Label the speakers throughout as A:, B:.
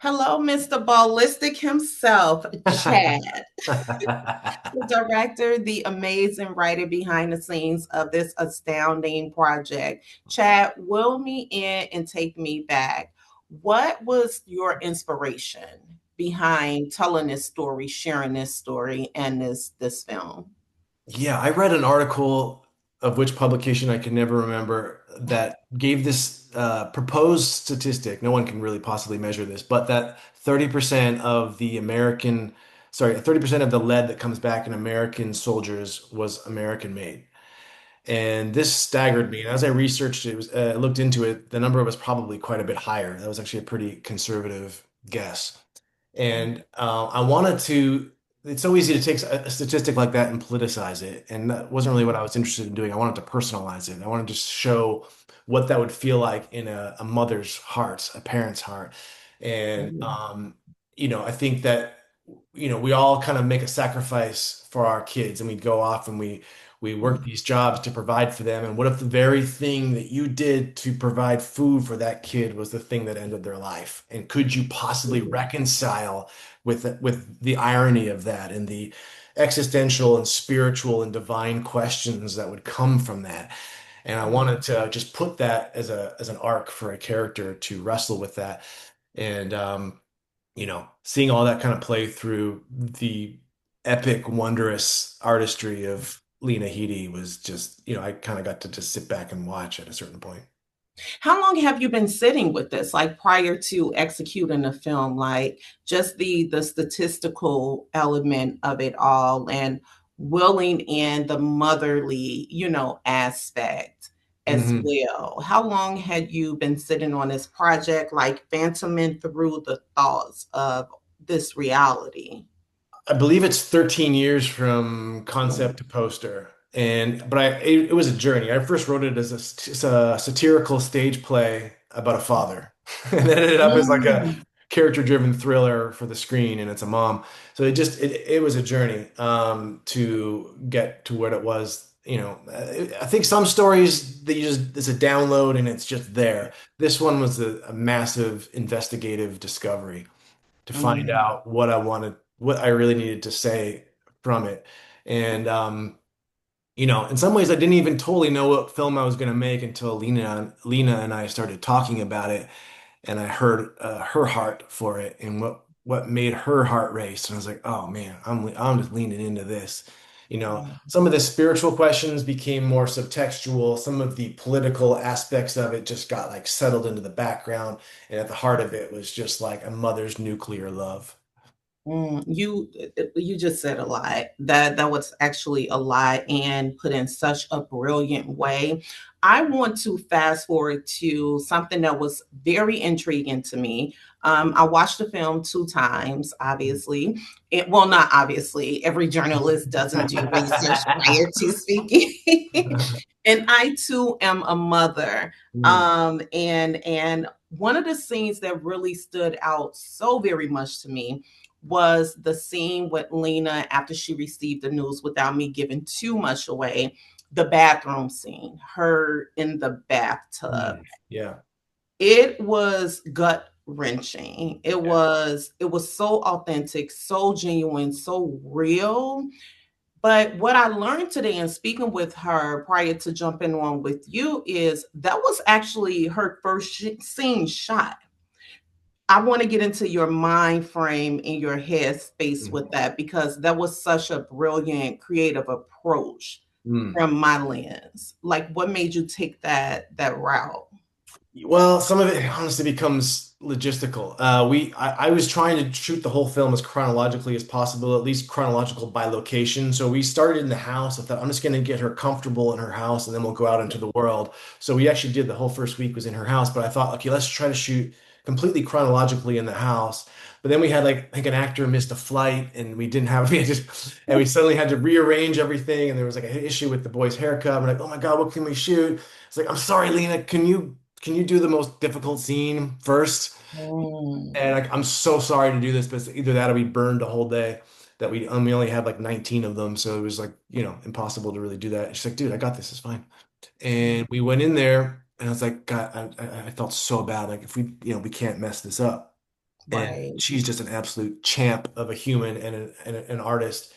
A: Hello, Mr. Ballistic himself, Chad, the director, the amazing writer behind the scenes of this astounding project. Chad, will me in and take me back. What was your inspiration behind telling this story, sharing this story, and this film?
B: Yeah, I read an article of which publication I can never remember that gave this proposed statistic. No one can really possibly measure this, but that 30% of the American, sorry, 30% of the lead that comes back in American soldiers was American made. And this staggered me. And as I researched it, looked into it, the number was probably quite a bit higher. That was actually a pretty conservative guess. And I wanted to, it's so easy to take a statistic like that and politicize it. And that wasn't really what I was interested in doing. I wanted to personalize it. I wanted to show what that would feel like in a mother's heart, a parent's heart. And, I think that, we all kind of make a sacrifice for our kids and we go off and we work these jobs to provide for them. And what if the very thing that you did to provide food for that kid was the thing that ended their life? And could you possibly reconcile with the irony of that and the existential and spiritual and divine questions that would come from that? And I wanted to just put that as an arc for a character to wrestle with that. And seeing all that kind of play through the epic, wondrous artistry of Lena Headey was just, I kind of got to just sit back and watch at a certain point.
A: How long have you been sitting with this, like prior to executing the film, like just the statistical element of it all and willing in the motherly, aspect as
B: hmm
A: well? How long had you been sitting on this project, like phantoming through the thoughts of this reality?
B: I believe it's 13 years from concept to poster. It was a journey. I first wrote it as a satirical stage play about a father. And then it ended up as like a
A: Mm,
B: character-driven thriller for the screen, and it's a mom. So it was a journey to get to what it was. I think some stories that it's a download and it's just there. This one was a massive investigative discovery to find
A: mm,
B: out what I wanted, what I really needed to say from it. And in some ways I didn't even totally know what film I was going to make until Lena and I started talking about it, and I heard her heart for it and what made her heart race. And I was like, oh man, I'm just leaning into this. Some of the spiritual questions became more subtextual. Some of the political aspects of it just got like settled into the background. And at the heart of it was just like a mother's nuclear love.
A: You just said a lot. That was actually a lot and put in such a brilliant way. I want to fast forward to something that was very intriguing to me. I watched the film two times, obviously. Well, not obviously. Every journalist doesn't do research prior to speaking. And I too am a mother.
B: Mm,
A: And one of the scenes that really stood out so very much to me was the scene with Lena after she received the news, without me giving too much away, the bathroom scene, her in the bathtub.
B: yeah.
A: It was gut wrenching. It was so authentic, so genuine, so real. But what I learned today in speaking with her prior to jumping on with you is that was actually her first scene shot. I want to get into your mind frame and your head space with that because that was such a brilliant creative approach
B: Mm.
A: from my lens. Like what made you take that route?
B: Well, some of it honestly becomes logistical. I was trying to shoot the whole film as chronologically as possible, at least chronological by location. So we started in the house. I thought I'm just going to get her comfortable in her house, and then we'll go out into the world. So we actually did the whole first week was in her house. But I thought, okay, let's try to shoot completely chronologically in the house. But then we had like I think an actor missed a flight, and we didn't have and we suddenly had to rearrange everything, and there was like an issue with the boy's haircut. We're like, oh my God, what can we shoot? It's like, I'm sorry, Lena, can you do the most difficult scene first? And
A: Mm,
B: I'm so sorry to do this, but it's either that or we burned a whole day that we only had like 19 of them. So it was like, impossible to really do that. She's like, dude, I got this. It's fine. And we went in there and I was like, God, I felt so bad. Like if we can't mess this up. And
A: Right.
B: she's just an absolute champ of a human and an artist.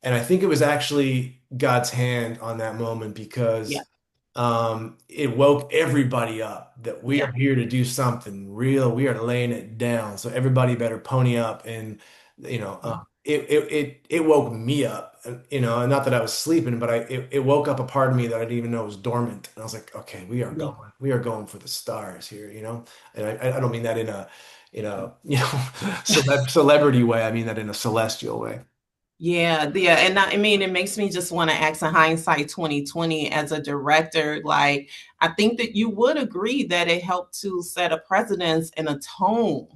B: And I think it was actually God's hand on that moment
A: Yeah.
B: because it woke everybody up that we
A: Yeah.
B: are here to do something real. We are laying it down. So everybody better pony up. And,
A: Yeah.
B: it woke me up, and not that I was sleeping, but it woke up a part of me that I didn't even know was dormant. And I was like, okay,
A: Yeah.
B: we are going for the stars here. And I don't mean that in a celebrity way. I mean that in a celestial way.
A: Yeah, yeah, and I mean, it makes me just want to ask in hindsight 2020 as a director, like I think that you would agree that it helped to set a precedence and a tone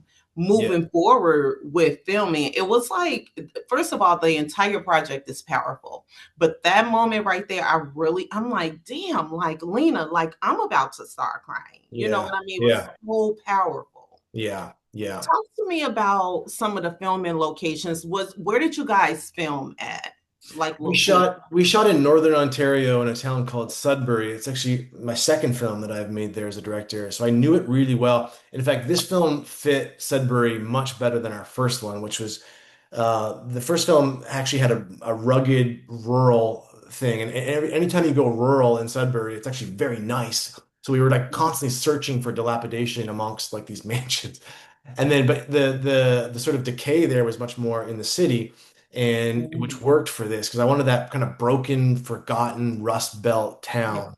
B: Yeah.
A: moving forward with filming. It was like, first of all, the entire project is powerful, but that moment right there, I'm like, damn, like Lena, like I'm about to start crying. You know
B: Yeah.
A: what I mean? It was
B: Yeah.
A: so powerful.
B: Yeah. Yeah.
A: Talk to me about some of the filming locations. Where did you guys film at? Like location?
B: We shot in Northern Ontario in a town called Sudbury. It's actually my second film that I've made there as a director. So I knew it really well. In fact, this film fit Sudbury much better than our first one, which was the first film actually had a rugged rural thing. And anytime you go rural in Sudbury, it's actually very nice. So we were like constantly searching for dilapidation amongst like these mansions. And then, but the sort of decay there was much more in the city, and which
A: Mm,
B: worked for this because I wanted that kind of broken, forgotten Rust Belt
A: yeah,
B: town,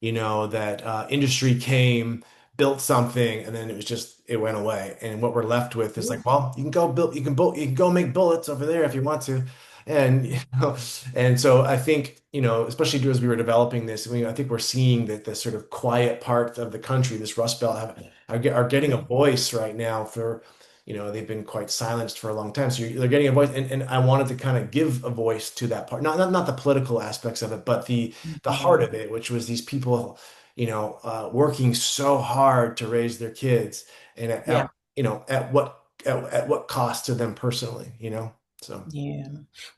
B: that industry came, built something, and then it went away. And what we're left with is
A: yeah,
B: like, well, you can go make bullets over there if you want to. And and so I think, especially as we were developing this, I think we're seeing that the sort of quiet part of the country, this Rust Belt, are getting a
A: yeah,
B: voice right now for, they've been quite silenced for a long time. So they're getting a voice, and I wanted to kind of give a voice to that part, not the political aspects of it, but the heart
A: mhm,
B: of it, which was these people, working so hard to raise their kids, and
A: yeah,
B: at what cost to them personally, so.
A: yeah.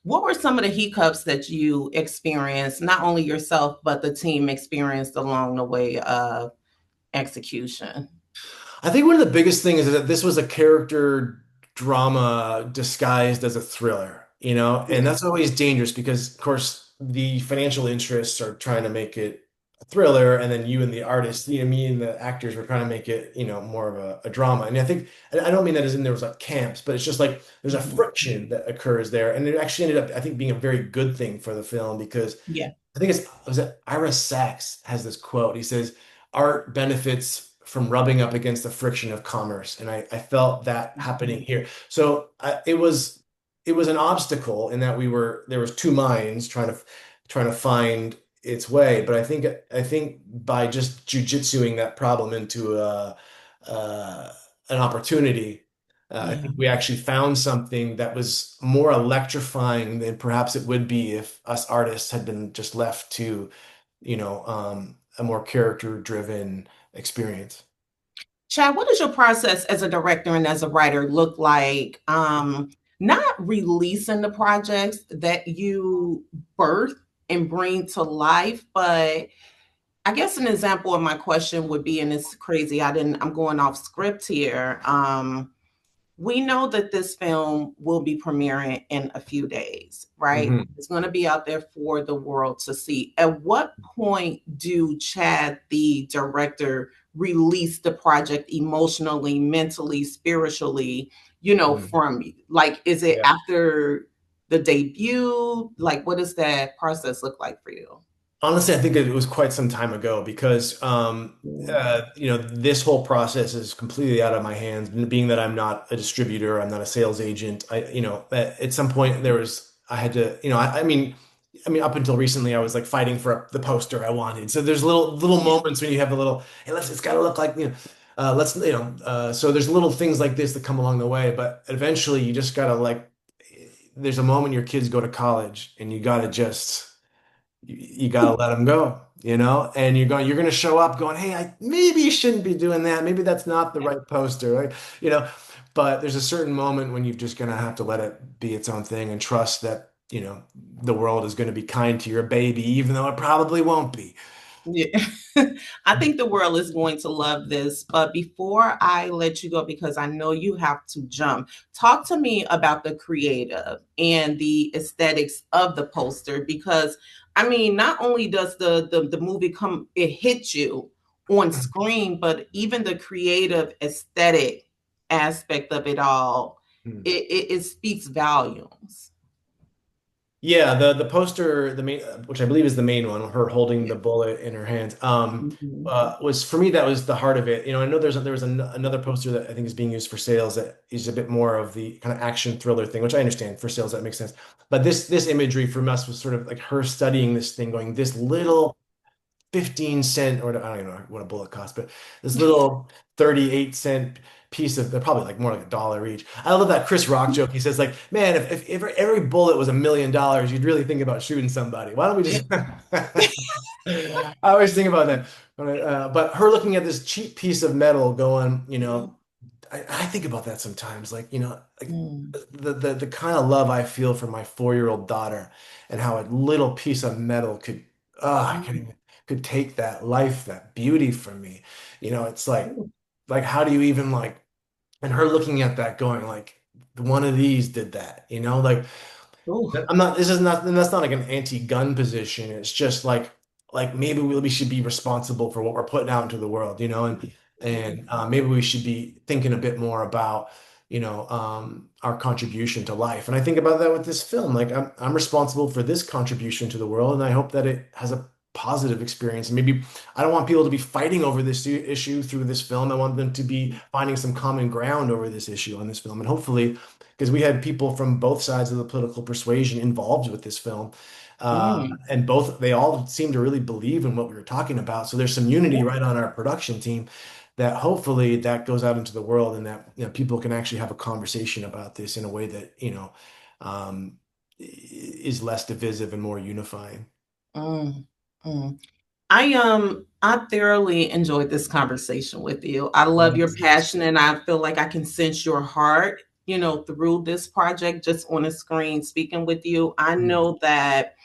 A: What were some of the hiccups that you experienced, not only yourself, but the team experienced along the way of execution?
B: I think one of the biggest things is that this was a character drama disguised as a thriller, and
A: Yeah,
B: that's always dangerous because, of course, the financial interests are trying to make it a thriller, and then you and the artist, me and the actors were trying to make it, more of a drama. And I think, and I don't mean that as in there was like camps, but it's just like there's a
A: mhm,
B: friction that occurs there, and it actually ended up, I think, being a very good thing for the film because
A: yeah,
B: I think was it Ira Sachs has this quote. He says, "Art benefits from rubbing up against the friction of commerce," and I felt that happening
A: mhm,
B: here. So it was an obstacle in that there was two minds trying to find its way. But I think by just jujitsuing that problem into uh, an opportunity. I
A: yeah.
B: think we actually found something that was more electrifying than perhaps it would be if us artists had been just left to, a more character-driven experience.
A: Chad, what does your process as a director and as a writer look like? Not releasing the projects that you birth and bring to life, but I guess an example of my question would be, and it's crazy, I'm going off script here. We know that this film will be premiering in a few days, right?
B: Hmm.
A: It's going to be out there for the world to see. At what point do Chad, the director, release the project emotionally, mentally, spiritually, from you? Like, is it
B: Yeah.
A: after the debut? Like, what does that process look like for you?
B: Honestly, I think it was quite some time ago because,
A: Yeah.
B: this whole process is completely out of my hands. Being that I'm not a distributor, I'm not a sales agent. At some point I had to, up until recently, I was like fighting for the poster I wanted. So there's little
A: Yeah.
B: moments when you have a little, hey, it's got to look like, so there's little things like this that come along the way, but eventually you just gotta there's a moment your kids go to college and you gotta just you got to let them go, and you're going to show up going, hey, maybe you shouldn't be doing that. Maybe that's not the right poster, right? You know, but there's a certain moment when you're just going to have to let it be its own thing and trust that, the world is going to be kind to your baby, even though it probably won't be.
A: Yeah. I think the world is going to love this. But before I let you go, because I know you have to jump, talk to me about the creative and the aesthetics of the poster. Because I mean, not only does the movie come, it hits you on screen, but even the creative aesthetic aspect of it all,
B: Hmm.
A: it speaks volumes.
B: Yeah, the poster, the main, which I believe is the main one, her holding
A: Yeah.
B: the bullet in her hands,
A: Mhm.
B: was for me that was the heart of it. I know there was another poster that I think is being used for sales that is a bit more of the kind of action thriller thing, which I understand for sales that makes sense. But this imagery from us was sort of like her studying this thing, going this little 15 cent, or I don't even know what a bullet costs, but this little 38 cent piece of, they're probably like more like $1 each. I love that Chris Rock joke. He says like, man, if every bullet was $1 million, you'd really think about shooting somebody. Why don't we just I always think about that. But her looking at this cheap piece of metal going, I think about that sometimes, like, like
A: Mm,
B: the kind of love I feel for my 4-year-old daughter and how a little piece of metal could, I can't
A: mm,
B: even, could take that life, that beauty from me. It's
A: mm.
B: like, how do you even like, and her looking at that going like, one of these did that, like,
A: Ooh,
B: I'm not, this is not, and that's not like an anti-gun position. It's just like maybe we should be responsible for what we're putting out into the world, and maybe we should be thinking a bit more about, our contribution to life. And I think about that with this film. Like I'm responsible for this contribution to the world, and I hope that it has a positive experience. And maybe I don't want people to be fighting over this issue through this film. I want them to be finding some common ground over this issue on this film, and hopefully because we had people from both sides of the political persuasion involved with this film.
A: mm,
B: And they all seem to really believe in what we were talking about. So there's some unity right on our production team that hopefully that goes out into the world and that, people can actually have a conversation about this in a way that, is less divisive and more unifying.
A: mm, mm. I thoroughly enjoyed this conversation with you. I love your passion and I feel like I can sense your heart, through this project just on a screen speaking with you. I
B: Mm.
A: know that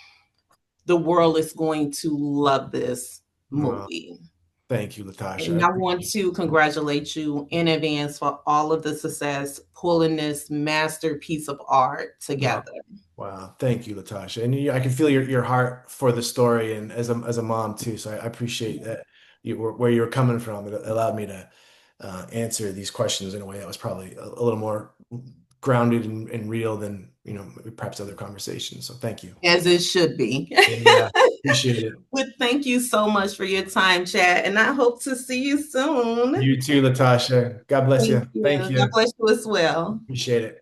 A: the world is going to love this
B: Well,
A: movie.
B: thank you, Latasha. I
A: And I want
B: appreciate
A: to congratulate you in advance for all of the success pulling this masterpiece of art
B: it. Oh,
A: together.
B: wow. Thank you, Latasha. And I can feel your heart for the story and as a mom too. So I appreciate that where you were coming from. It allowed me to answer these questions in a way that was probably a little more grounded and real than, perhaps other conversations. So thank you.
A: As it should be.
B: Yeah. Appreciate it.
A: But thank you so much for your time, Chad, and I hope to see you soon.
B: You too, Latasha. God bless
A: Thank
B: you.
A: you.
B: Thank
A: God
B: you.
A: bless you as well.
B: Appreciate it.